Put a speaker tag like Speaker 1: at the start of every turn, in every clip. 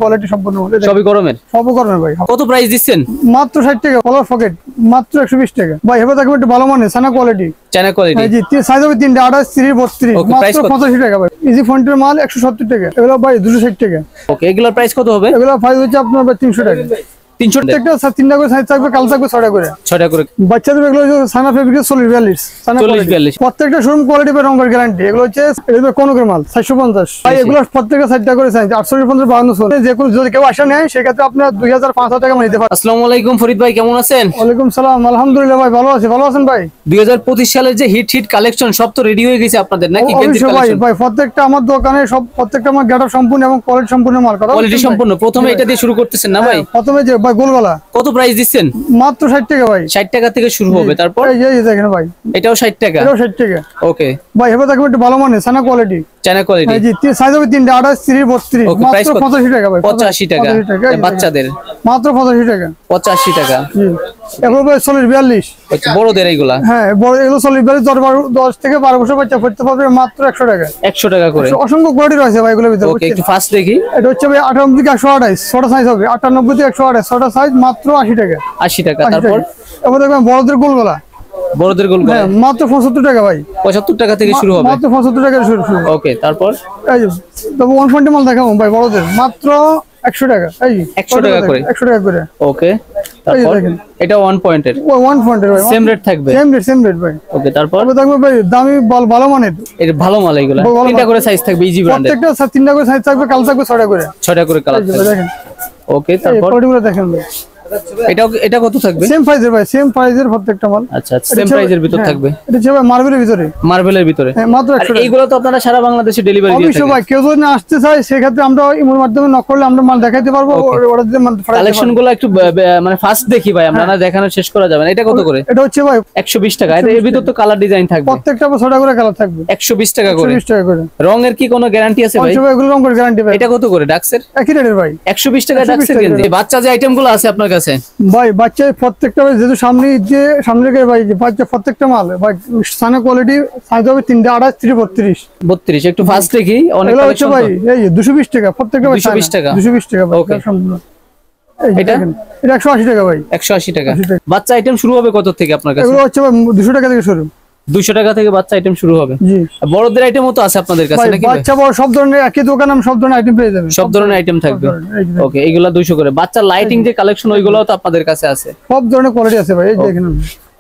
Speaker 1: Quality সম্পূর্ণ
Speaker 2: সবই গরমের
Speaker 1: ভাই।
Speaker 2: কত প্রাইস দিচ্ছেন?
Speaker 1: মাত্র 60 টাকা কলার পকেট, মাত্র 120 টাকা ভাই। হেবে দেখবেন একটু ভালো মানের সানা কোয়ালিটি,
Speaker 2: চায়না কোয়ালিটি।
Speaker 1: জি সাইজ হবে 3টা 28 30 32, মাত্র 85 টাকা ভাই। ইজি ফন্টের মাল 170 টাকা, এগুলো ভাই 260 টাকা।
Speaker 2: ওকে, এগুলোর প্রাইস কত হবে?
Speaker 1: এগুলো প্রাইস হচ্ছে আপনার 300 টাকা।
Speaker 2: 300 টাকা।
Speaker 1: একটা 3টা করে সাইজ থাকবে, কাল থাকবে 6টা করে।
Speaker 2: 6টা করে।
Speaker 1: বাচ্চাদের এগুলো সানা ফেব্রিক 40 42 সানা
Speaker 2: 40 42।
Speaker 1: প্রত্যেকটা শোরুম কোয়ালিটি বা রঙের গ্যারান্টি। এগুলো হচ্ছে এগুলো কোনকের মাল 750 ভাই। এগুলো প্রত্যেকটা 60টা করে সাইজ 850 52 যে কোনো যদি কেউ আসা নেয় সেক্ষেত্রে আপনার 2500 টাকা নিতে পারেন।
Speaker 2: আসসালামু আলাইকুম ফরিদ ভাই, কেমন আছেন?
Speaker 1: ওয়ালাইকুম সালাম, আলহামদুলিল্লাহ ভাই ভালো আছি। ভালো আছেন ভাই?
Speaker 2: 2025 সালের যে হিট কালেকশন সব তো রেডি হয়ে গেছে আপনাদের নাকি?
Speaker 1: ভাই প্রত্যেকটা আমার দোকানে সব প্রত্যেকটা আমার গেটআপ সম্পূর্ণ এবং কোয়ালিটি সম্পূর্ণ মাল করা।
Speaker 2: কোয়ালিটি সম্পূর্ণ। প্রথমে এটা দিয়ে শুরু করতেছেন না ভাই?
Speaker 1: প্রথমে যে ভাই গোলগলা।
Speaker 2: কত প্রাইস দিচ্ছেন?
Speaker 1: মাত্র 60 টাকা ভাই।
Speaker 2: 60 টাকা থেকে শুরু হবে। তারপর
Speaker 1: এই দেখেন ভাই,
Speaker 2: এটাও 60 টাকা।
Speaker 1: এটাও 60 টাকা।
Speaker 2: ওকে
Speaker 1: ভাই হেবে দেখবেন একটু ভালো মানের সানা কোয়ালিটি,
Speaker 2: চায়না কোয়ালিটি।
Speaker 1: জি সাইজ হবে 3টা 28 30 32, মাত্র 85 টাকা ভাই।
Speaker 2: 85 টাকা বাচ্চাদের,
Speaker 1: মাত্র 85 টাকা।
Speaker 2: 85 টাকা।
Speaker 1: জি এগুলো ভাই 40 42।
Speaker 2: আচ্ছা, বড়দের এইগুলা?
Speaker 1: হ্যাঁ বড় এগুলো 40 42 10 থেকে 12 বছর বাচ্চা পড়তে পারবে মাত্র 100 টাকা।
Speaker 2: 100 টাকা করে।
Speaker 1: অসংখ্য কোয়ালিটি রয়েছে ভাই এগুলোর ভিতরে।
Speaker 2: ওকে, একটু ফাস্ট দেখি।
Speaker 1: এটা হচ্ছে ভাই 58 থেকে 128 ছোট সাইজ হবে, 98 থেকে 128 ছোট সাইজ, মাত্র 80 টাকা।
Speaker 2: 80 টাকা। তারপর
Speaker 1: এবার দেখবেন বড়দের গোলগলা,
Speaker 2: বড়দের গোলগলা।
Speaker 1: হ্যাঁ মাত্র 75 টাকা ভাই।
Speaker 2: 75 টাকা থেকে শুরু হবে।
Speaker 1: মাত্র 75 টাকা শুরু।
Speaker 2: ওকে, তারপর
Speaker 1: এই যে তবে 120 মাল দেখাবো ভাই বড়দের, মাত্র 100 টাকা। এই
Speaker 2: 100 টাকা করে।
Speaker 1: 100 টাকা করে।
Speaker 2: ওকে, তারপর এটা 1 পয়েন্টের।
Speaker 1: 1 পয়েন্টের ভাই,
Speaker 2: সেম রেট থাকবে।
Speaker 1: সেম রেট ভাই।
Speaker 2: ওকে, তারপর
Speaker 1: দেখবেন ভাই দামি ভালো মানের,
Speaker 2: এর ভালো মাল এইগুলা। তিনটা করে সাইজ থাকবে ইজি ব্র্যান্ডের।
Speaker 1: প্রত্যেকটা 3টা করে সাইজ থাকবে, কাল থাকবে 6টা করে।
Speaker 2: 6টা করে কালার থাকবে।
Speaker 1: দেখেন
Speaker 2: ওকে, তারপর
Speaker 1: কোয়ালিটিগুলো দেখেন ভাই।
Speaker 2: এটা কত থাকবে?
Speaker 1: সেম প্রাইসের ভাই, সেম প্রাইসের প্রত্যেকটা মাল।
Speaker 2: আচ্ছা, সেম প্রাইসের ভিতর থাকবে।
Speaker 1: এটা হচ্ছে ভাই মার্বেলের ভিতরে।
Speaker 2: মার্বেলের ভিতরে
Speaker 1: মাত্র 100 টাকা।
Speaker 2: এইগুলো তো আপনারা সারা বাংলাদেশে ডেলিভারি দিয়ে থাকেন।
Speaker 1: অবশ্যই ভাই, কেউ যদি আসতে চায় সেক্ষেত্রে আমরা ইমোর মাধ্যমে নক করলে আমরা মাল দেখাইতে পারবো। অর্ডার দিয়ে মাল পাঠাতে পারবো।
Speaker 2: কালেকশনগুলো একটু মানে ফাস্ট দেখি ভাই, আমরা না দেখানো শেষ করা যাবে না। এটা কত করে?
Speaker 1: এটা হচ্ছে ভাই
Speaker 2: 120 টাকা। এর ভিতর তো কালার ডিজাইন থাকবে।
Speaker 1: প্রত্যেকটা 6টা করে কালার থাকবে।
Speaker 2: 120 টাকা করে।
Speaker 1: 120 টাকা করে।
Speaker 2: রঙের কি কোনো গ্যারান্টি আছে ভাই?
Speaker 1: অবশ্যই এগুলো রং করে গ্যারান্টি ভাই।
Speaker 2: এটা কত করে ডাক্সের?
Speaker 1: একই রেটের ভাই।
Speaker 2: 120 টাকা ডাক্সের গেঞ্জি। বাচ্চা যে আইটেমগুলো আছে আপনার কাছে
Speaker 1: ভাই, বাচ্চা প্রত্যেকটা ভাই যেহেতু সামনে রেখে ভাই বাচ্চা প্রত্যেকটা মাল ভাই সানা কোয়ালিটি সাইজ হবে 3টা 28 30 32।
Speaker 2: 32 একটু ফাস্ট দেখি। অনেক
Speaker 1: এগুলো হচ্ছে
Speaker 2: কালেকশন
Speaker 1: ভাই এই 220 টাকা প্রত্যেকটা ভাই।
Speaker 2: 220 টাকা।
Speaker 1: 220 টাকা ভাই।
Speaker 2: ওকে,
Speaker 1: সম্পূর্ণ।
Speaker 2: এটা
Speaker 1: 180 টাকা ভাই।
Speaker 2: 180 টাকা।
Speaker 1: 180 টাকা।
Speaker 2: বাচ্চা আইটেম শুরু হবে কত থেকে আপনার কাছে?
Speaker 1: এগুলো হচ্ছে ভাই 200 টাকা থেকে শুরু।
Speaker 2: 200 টাকা থেকে বাচ্চা আইটেম শুরু হবে।
Speaker 1: জি
Speaker 2: বড়দের আইটেমও তো আছে আপনাদের কাছে
Speaker 1: ভাই,
Speaker 2: নাকি ভাই?
Speaker 1: বাচ্চা বড় সব ধরনের একই দোকানে আমি সব ধরনের আইটেম পেয়ে যাবেন।
Speaker 2: সব ধরনের আইটেম থাকবে। ওকে, এগুলা 200 করে। বাচ্চার লাইটিং যে কালেকশন ওইগুলোও তো আপনাদের কাছে আছে।
Speaker 1: সব ধরনের কোয়ালিটি আছে ভাই। এই দেখেন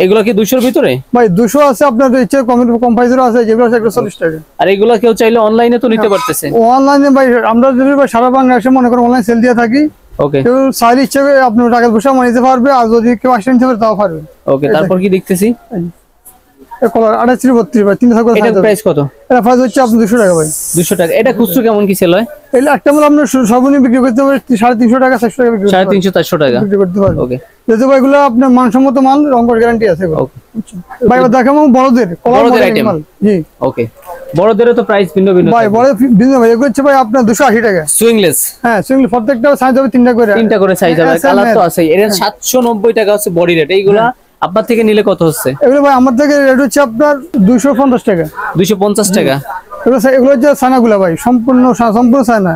Speaker 2: এগুলা কি 200 এর ভিতরে?
Speaker 1: ভাই 200 আছে, আপনার ইচ্ছে কম প্রাইসেরও আছে, যেগুলো আছে 140 টাকা।
Speaker 2: আর এগুলা কেউ চাইলে অনলাইনে তো নিতে পারতেছে।
Speaker 1: অনলাইনে ভাই আমরা যদি ভাই সারা বাংলাদেশে মনে করেন অনলাইন সেল দিয়ে থাকি।
Speaker 2: ওকে,
Speaker 1: কেউ চাইলে ইচ্ছে করে আপনার টাকা পয়সা নিতে পারবে, আর যদি কেউ আসতে নিতে পারে তাও পারবে।
Speaker 2: ওকে, তারপর কি দেখতেছি?
Speaker 1: কলার 28 32 ভাই, 3 থাকবে।
Speaker 2: এটার প্রাইস কত?
Speaker 1: এটা প্রাইস হচ্ছে আপনার 200 টাকা ভাই।
Speaker 2: 200 টাকা। এটা খুচরো কেমন কি সেল হয়?
Speaker 1: এগুলো একটা মাল আপনার সর্বনিম্ন বিক্রি করতে পারে 350 টাকা 400 টাকা বিক্রি
Speaker 2: 350 400 টাকা
Speaker 1: বিক্রি করতে পারবে।
Speaker 2: ওকে,
Speaker 1: যেহেতু ভাই এগুলো আপনার মানসম্মত মাল, রং করে গ্যারান্টি আছে এগুলো। ভাই এবার দেখাবো বড়দের
Speaker 2: আইটেম।
Speaker 1: জি
Speaker 2: ওকে, বড়দেরও তো প্রাইস ভিন্ন ভিন্ন
Speaker 1: ভাই। বড় ভিন্ন ভাই, এগুলো হচ্ছে ভাই আপনার 280 টাকা।
Speaker 2: সুইংলেস।
Speaker 1: হ্যাঁ সুইংলেস প্রত্যেকটা সাইজ হবে 3টা করে।
Speaker 2: 3টা করে সাইজ হবে। কালার তো আছে। এর 790 টাকা হচ্ছে বডি রেট। এইগুলা আপনার থেকে নিলে কত হচ্ছে?
Speaker 1: এগুলো ভাই আমার থেকে রেট হচ্ছে আপনার 250 টাকা।
Speaker 2: 250 টাকা।
Speaker 1: এগুলো হচ্ছে সানাগুলা ভাই, সম্পূর্ণ সানা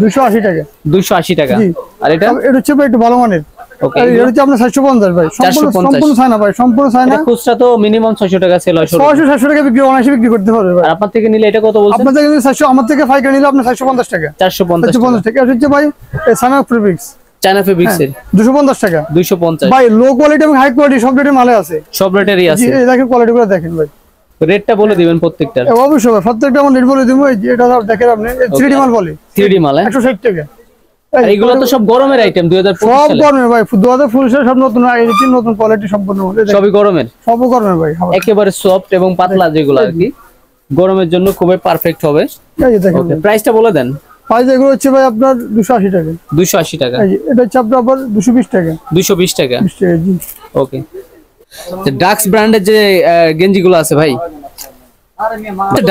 Speaker 1: 280 টাকা।
Speaker 2: 280 টাকা। আর এটা
Speaker 1: হচ্ছে ভাই একটু ভালো মানের।
Speaker 2: ওকে,
Speaker 1: এটা হচ্ছে আপনার 750 ভাই। সম্পূর্ণ সানা ভাই, সম্পূর্ণ সানা।
Speaker 2: খুচরা তো মিনিমাম 600 টাকা সেল হয়।
Speaker 1: 600 টাকা বিক্রি অনায়াসে বিক্রি করতে পারবে ভাই।
Speaker 2: আর আপনার থেকে নিলে এটা কত বলছেন?
Speaker 1: আপনার থেকে 700, আমার থেকে পাইকারি নিলে আপনার 750 টাকা।
Speaker 2: 450
Speaker 1: টাকা। এটা হচ্ছে ভাই সানা ফেব্রিক্স,
Speaker 2: চায়না ফেব্রিক্স এর
Speaker 1: 250 টাকা।
Speaker 2: 250
Speaker 1: ভাই লো কোয়ালিটি এবং হাই কোয়ালিটি সব রেটের মালে আছে।
Speaker 2: সব রেটেরই আছে।
Speaker 1: এই দেখেন কোয়ালিটিগুলো দেখেন ভাই।
Speaker 2: রেটটা বলে দিবেন প্রত্যেকটার।
Speaker 1: অবশ্যই ভাই, প্রত্যেকটা আমার রেট বলে দিব। এটা দেখেন আপনি 3D মাল বলে।
Speaker 2: 3D মাল
Speaker 1: 160 টাকা।
Speaker 2: আর এগুলো তো সব গরমের আইটেম 2025
Speaker 1: সব
Speaker 2: সালে।
Speaker 1: গরমের ভাই, 2025 সালে সব নতুন আইটেম, নতুন কোয়ালিটি সম্পূর্ণ।
Speaker 2: সবই গরমের।
Speaker 1: সব গরমের ভাই,
Speaker 2: একেবারে সফট এবং পাতলা যেগুলো আর কি গরমের জন্য খুবই পারফেক্ট হবে।
Speaker 1: এই যে দেখেন
Speaker 2: ওকে, প্রাইসটা বলে দেন।
Speaker 1: প্রাইস এগুলো হচ্ছে ভাই আপনার 280 টাকা।
Speaker 2: 280 টাকা।
Speaker 1: এই যে এটা হচ্ছে আপনার আবার 220 টাকা।
Speaker 2: 220 টাকা।
Speaker 1: 20 টাকা জি।
Speaker 2: ওকে, ডাক্স ব্র্যান্ডের যে গেঞ্জিগুলো আছে ভাই,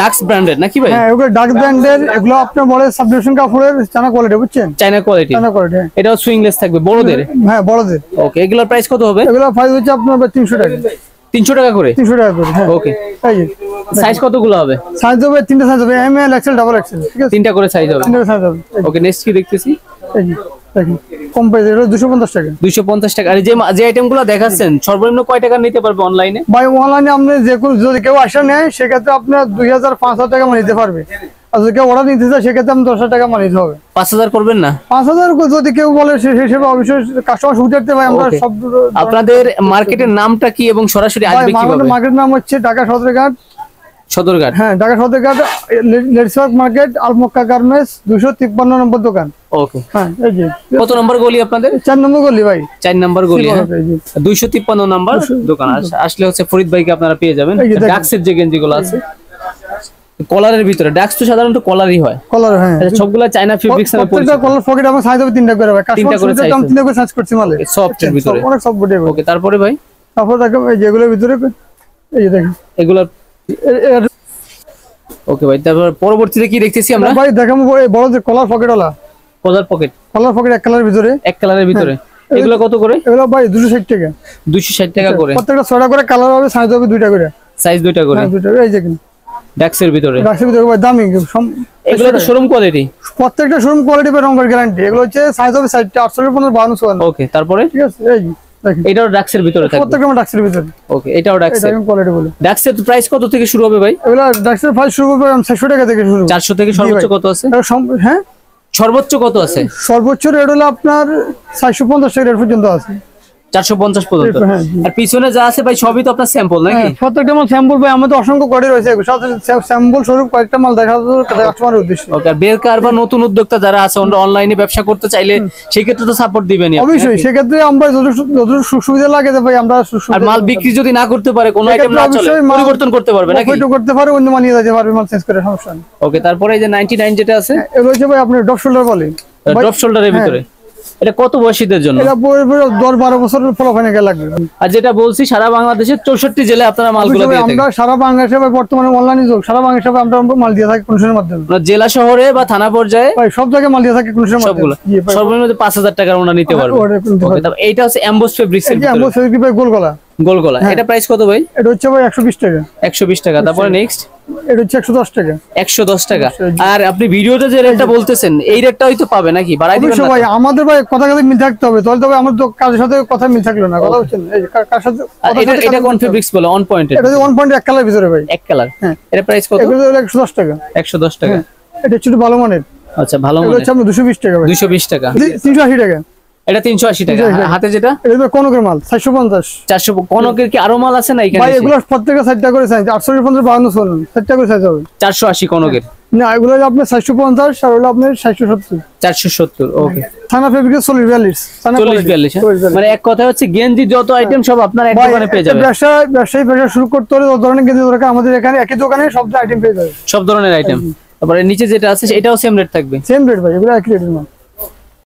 Speaker 2: ডাক্স ব্র্যান্ডের নাকি ভাই?
Speaker 1: হ্যাঁ এগুলো ডাক্স ব্র্যান্ডের। এগুলো আপনার বলে সাবডিভিশন কাপড়ের চায়না কোয়ালিটি, বুঝছেন?
Speaker 2: China quality.
Speaker 1: China quality.
Speaker 2: এটাও সুইংলেস থাকবে বড়দের?
Speaker 1: হ্যাঁ বড়দের।
Speaker 2: ওকে, এগুলোর প্রাইস কত হবে?
Speaker 1: এগুলো প্রাইস হচ্ছে আপনার 300 টাকা।
Speaker 2: 300 টাকা করে।
Speaker 1: 300 টাকা করে। হ্যাঁ
Speaker 2: ওকে,
Speaker 1: এই যে
Speaker 2: সাইজ কতগুলো হবে?
Speaker 1: সাইজ হবে 3টা সাইজ হবে, M L XL double XL. ঠিক আছে,
Speaker 2: 3টা করে সাইজ হবে।
Speaker 1: 3টা সাইজ হবে।
Speaker 2: ওকে, নেক্সট কি দেখতেছি?
Speaker 1: এই যে দেখেন কম প্রাইস, এটা 250 টাকা।
Speaker 2: 250 টাকা। আর যে আইটেমগুলো দেখাচ্ছেন সর্বনিম্ন কয় টাকা নিতে পারবে অনলাইনে?
Speaker 1: ভাই অনলাইনে আপনি যে কোনো যদি কেউ আসা নেয় সেক্ষেত্রে আপনার 2000-5000 টাকা মানে নিতে পারবে। আর যদি কেউ অর্ডার নিতে চায় সেক্ষেত্রে আমি 10,000 টাকা মানে নিতে হবে।
Speaker 2: 5000 করবেন না?
Speaker 1: 5000 যদি কেউ বলে সে হিসেবে অবশ্যই কাস্টমার সুবিধার্থে ভাই আমরা
Speaker 2: Okay.
Speaker 1: সব।
Speaker 2: আপনাদের মার্কেটের নামটা কি এবং সরাসরি আসবে কিভাবে?
Speaker 1: মার্কেট নাম হচ্ছে ঢাকা সদরঘাট।
Speaker 2: সদরঘাট।
Speaker 1: হ্যাঁ, ঢাকা সদরঘাট লেটসওয়ার্ক মার্কেট আলমক্কা গার্মেন্টস 253 নম্বর দোকান।
Speaker 2: ওকে।
Speaker 1: হ্যাঁ, এই যে
Speaker 2: কত নম্বর গলি আপনাদের?
Speaker 1: 4 নম্বর গলি ভাই।
Speaker 2: 4 নম্বর গলি। হ্যাঁ,
Speaker 1: এই যে
Speaker 2: 253 নম্বর দোকান। আসলে হচ্ছে ফরিদ ভাইকে আপনারা পেয়ে যাবেন।
Speaker 1: এই যে দেখেন।
Speaker 2: ডাক্সের যে গেঞ্জিগুলো আছে কলারের ভিতরে, ডাক্স তো সাধারণত কলারই হয়।
Speaker 1: কলার, হ্যাঁ
Speaker 2: আচ্ছা, সবগুলা চায়না ফেব্রিক্স নামে
Speaker 1: প্রত্যেকটা
Speaker 2: পরিচিত।
Speaker 1: কলার পকেট আমার সাইজ হবে 3টা করে ভাই।
Speaker 2: তিনটা করে size
Speaker 1: আমি 3টা করে সাইজ করছি মালে।
Speaker 2: সফট এর ভিতরে।
Speaker 1: অনেক সফট বডি।
Speaker 2: ওকে, তারপরে ভাই
Speaker 1: তারপর দেখো এই যেগুলোর ভিতরে এই যে দেখেন
Speaker 2: এগুলা। ওকে ভাই, তারপর পরবর্তীতে কি দেখতেছি আমরা?
Speaker 1: ভাই দেখাবো এই বড় যে কলার পকেটওয়ালা।
Speaker 2: কলার পকেট।
Speaker 1: কলার পকেট এক কালারের ভিতরে।
Speaker 2: এক কালারের ভিতরে। এগুলো কত করে?
Speaker 1: এগুলো ভাই 260 টাকা।
Speaker 2: 260 টাকা করে।
Speaker 1: প্রত্যেকটা 6টা করে কালার হবে, সাইজ হবে 2টা করে।
Speaker 2: সাইজ 2টা করে।
Speaker 1: হ্যাঁ, 2টা। এই দেখেন
Speaker 2: ডাক্সের ভিতরে।
Speaker 1: রাখছি ভিতরে ভাই দামি।
Speaker 2: এগুলো তো শোরুম কোয়ালিটি।
Speaker 1: প্রত্যেকটা শোরুম কোয়ালিটি বা রঙের গ্যারান্টি। এগুলো হচ্ছে সাইজ হবে 60টা 48 52
Speaker 2: ওকে, তারপরে
Speaker 1: ঠিক আছে। এই যে দেখেন
Speaker 2: এটাও ডাক্সের ভিতরে থাকবে।
Speaker 1: প্রত্যেকটা আমার ডাক্সের ভিতরে।
Speaker 2: ওকে, এটাও
Speaker 1: এটা
Speaker 2: ডাক্সের।
Speaker 1: আমি কোয়ালিটি বলি।
Speaker 2: ডাক্সের প্রাইস কত থেকে শুরু হবে ভাই?
Speaker 1: এগুলো ডাক্সের ফাইল শুরু করবে 400 টাকা থেকে শুরু।
Speaker 2: 400 থেকে সর্বোচ্চ
Speaker 1: ভাই।
Speaker 2: কত আছে?
Speaker 1: হ্যাঁ,
Speaker 2: সর্বোচ্চ কত আছে?
Speaker 1: সর্বোচ্চ রেট হলো আপনার 450 টাকা রেট পর্যন্ত আছে।
Speaker 2: 450 পর্যন্ত।
Speaker 1: হ্যাঁ, জি।
Speaker 2: আর পিছনে যা আছে ভাই সবই তো আপনার স্যাম্পল নাকি?
Speaker 1: হ্যাঁ, প্রত্যেকটা মাল স্যাম্পল ভাই। আমাদের অসংখ্য কোয়ালিটি রয়েছে। স্যাম্পল স্বরূপ কয়েকটা মাল দেখা কাস্টমারের উদ্দেশ্যে।
Speaker 2: ওকে, আর বেকার বা নতুন উদ্যোক্তা যারা আছে অনলাইনে ব্যবসা করতে চাইলে সেই ক্ষেত্রে তো সাপোর্ট দিবেনই আপনি,
Speaker 1: অবশ্যই
Speaker 2: নাকি?
Speaker 1: সেক্ষেত্রে আমরা যত সুবিধা লাগে যে ভাই আমরা
Speaker 2: আর মাল বিক্রি যদি না করতে পারে, কোনো আইটেম না চলে, পরিবর্তন করতে পারবে নাকি?
Speaker 1: করতে পারে, অন্য মাল নিয়ে যেতে পারবে, মাল চেঞ্জ করে, সমস্যা নেই।
Speaker 2: ওকে, তারপরে এই যে 99 যেটা আছে
Speaker 1: এগুলো হচ্ছে ভাই আপনার ডপ শোল্ডার বলে।
Speaker 2: ড্রপ শোল্ডারের ভিতরে, এটা কত বয়সীদের জন্য?
Speaker 1: এটা 10-12 বছরের ফলাফল লাগবে।
Speaker 2: আর যেটা বলছি সারা বাংলাদেশের 64 জেলায় আপনারা মালগুলো দিয়ে থাকেন।
Speaker 1: আমরা সারা বাংলাদেশে ভাই বর্তমানে অনলাইনে যুগ, সারা বাংলাদেশে আমরা মাল দিয়ে থাকি কন্ডিশনের মাধ্যমে।
Speaker 2: আপনারা জেলা শহরে বা থানা পর্যায়ে
Speaker 1: ভাই সব জায়গায় মাল দিয়ে থাকি কন্ডিশনের মাধ্যমে।
Speaker 2: সবগুলো সর্বনিম্ন 5000 টাকা ওনা নিতে পারবে। ওকে, তারপর এইটা হচ্ছে এমবোস ফেব্রিক্স এর
Speaker 1: এই যে আমরা
Speaker 2: ভিতরে
Speaker 1: সেদিকে ভাই গোল গলা।
Speaker 2: গোল গলা। এটা প্রাইস কত ভাই?
Speaker 1: এটা হচ্ছে ভাই 120 টাকা।
Speaker 2: 120 টাকা। তারপরে নেক্সট
Speaker 1: এটা হচ্ছে 110 টাকা।
Speaker 2: 110 টাকা। আর আপনি ভিডিওতে যে রেটটা বলতেছেন এই রেটটা হয়তো পাবে নাকি? বাড়াই দিবেন
Speaker 1: অবশ্যই
Speaker 2: না
Speaker 1: ভাই,
Speaker 2: তো?
Speaker 1: আমাদের ভাই কথা কাজে মিল থাকতে হবে, তাহলে তবে আমার তো কাজের সাথে কথা মিল থাকলো না। কথা হচ্ছে না, এই যে কার সাথে
Speaker 2: আর
Speaker 1: কথার
Speaker 2: এটা
Speaker 1: সাথে
Speaker 2: এটা
Speaker 1: কাজ
Speaker 2: কোন
Speaker 1: মিল থাকতে হবে।
Speaker 2: ফেব্রিক্স বলে? On pointed.
Speaker 1: এটা হচ্ছে 1.1 কালার ভিতরে ভাই।
Speaker 2: এক কালার।
Speaker 1: হ্যাঁ।
Speaker 2: এটা প্রাইস কত?
Speaker 1: এগুলো হলো 110 টাকা।
Speaker 2: 110 টাকা।
Speaker 1: এটা হচ্ছে একটু ভালো মানের।
Speaker 2: আচ্ছা, ভালো
Speaker 1: এগুলো
Speaker 2: মানে
Speaker 1: হচ্ছে আপনার 220 টাকা ভাই।
Speaker 2: 220 টাকা।
Speaker 1: 380 টাকা।
Speaker 2: এটা 380 টাকা।
Speaker 1: 380 টাকা।
Speaker 2: হাতে যেটা
Speaker 1: এটা তো কনকের মাল 450।
Speaker 2: 400। কনকের কি আরো মাল আছে না এখানে?
Speaker 1: ভাই এগুলো প্রত্যেকটা 60টা করে সাইজ, 850-52 60টা করে সাইজ হবে।
Speaker 2: 480 কনকের।
Speaker 1: না, এগুলো আপনার 450 আর হলো আপনার 670।
Speaker 2: 470। ওকে,
Speaker 1: থানা ফেব্রিকের 40-42
Speaker 2: 40-42। মানে এক কথা হচ্ছে গেঞ্জি যত আইটেম সব আপনার এক দোকানে পেয়ে যাবেন।
Speaker 1: ব্যবসায়ী শুরু করতে হলে যত ধরনের গেঞ্জি দরকার আমাদের এখানে একই দোকানে সব আইটেম পেয়ে যাবে।
Speaker 2: সব ধরনের আইটেম। তারপরে নিচে যেটা আছে এটাও সেম রেট থাকবে।
Speaker 1: সেম রেট ভাই, এগুলো একই রেটের মাল।